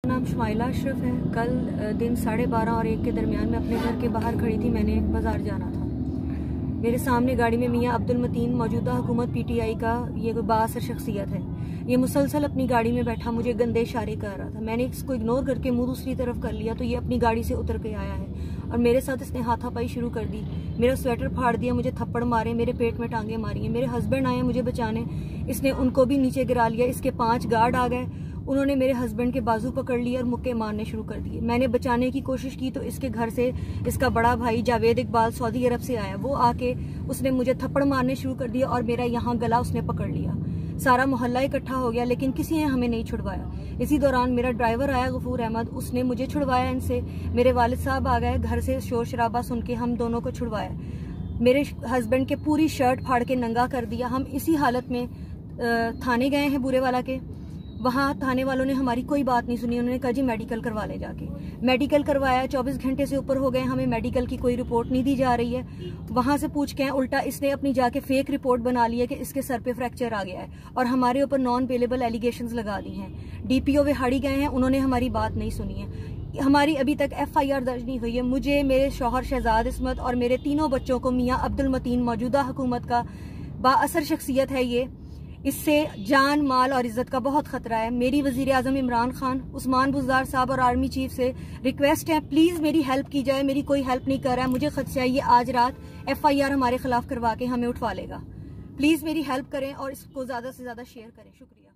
नाम शुमाइला अशरफ है। कल दिन 12:30 और 1 के दरमियान में अपने घर के बाहर खड़ी थी। मैंने बाजार जाना था। मेरे सामने गाड़ी में मियां अब्दुल मतीन, मौजूदा हुकूमत पीटीआई का ये कोई बाअसर शख्सियत है। ये मुसलसल अपनी गाड़ी में बैठा मुझे गंदे इशारे कर रहा था। मैंने इसको इग्नोर करके मुंह दूसरी तरफ कर लिया तो ये अपनी गाड़ी से उतर के आया है और मेरे साथ इसने हाथापाई शुरू कर दी। मेरा स्वेटर फाड़ दिया, मुझे थप्पड़ मारे, मेरे पेट में टांगे मारी। मेरे हस्बैंड आए मुझे बचाने, इसने उनको भी नीचे गिरा लिया। इसके 5 गार्ड आ गए, उन्होंने मेरे हस्बैंड के बाजू पकड़ लिए और मुक्के मारने शुरू कर दिए। मैंने बचाने की कोशिश की तो इसके घर से इसका बड़ा भाई जावेद इकबाल सऊदी अरब से आया। वो आके उसने मुझे थप्पड़ मारने शुरू कर दिया और मेरा यहाँ गला उसने पकड़ लिया। सारा मोहल्ला इकट्ठा हो गया लेकिन किसी ने हमें नहीं छुड़वाया। इसी दौरान मेरा ड्राइवर आया गफूर अहमद, उसने मुझे छुड़वाया इनसे। मेरे वालिद साहब आ गए, घर से शोर शराबा सुन के हम दोनों को छुड़वाया। मेरे हस्बैंड के पूरी शर्ट फाड़ के नंगा कर दिया। हम इसी हालत में थाने गए हैं बुरेवाला के। वहाँ थाने वालों ने हमारी कोई बात नहीं सुनी। उन्होंने कहा जी मेडिकल करवा ले जाके। मेडिकल करवाया, 24 घंटे से ऊपर हो गए, हमें मेडिकल की कोई रिपोर्ट नहीं दी जा रही है। वहाँ से पूछ के उल्टा इसने अपनी जाके फेक रिपोर्ट बना ली है कि इसके सर पे फ्रैक्चर आ गया है और हमारे ऊपर नॉन पेलेबल एलिगेशंस लगा दी हैं। डीपीओ विहाड़ी गए हैं, उन्होंने हमारी बात नहीं सुनी है। हमारी अभी तक FIR दर्ज नहीं हुई है। मुझे, मेरे शौहर शहजाद इस्मत और मेरे 3 बच्चों को मियां अब्दुल मतीन मौजूदा हुकूमत का बाअसर शख्सियत है ये। इससे जान, माल और इज्जत का बहुत खतरा है। मेरी वजीर आजम इमरान खान, उस्मान बुज़दार साहब और आर्मी चीफ से रिक्वेस्ट है, प्लीज मेरी हेल्प की जाए। मेरी कोई हेल्प नहीं कर रहा है। मुझे खदशा है ये आज रात FIR हमारे खिलाफ करवा के हमें उठवा लेगा। प्लीज मेरी हेल्प करें और इसको ज्यादा से ज्यादा शेयर करें। शुक्रिया।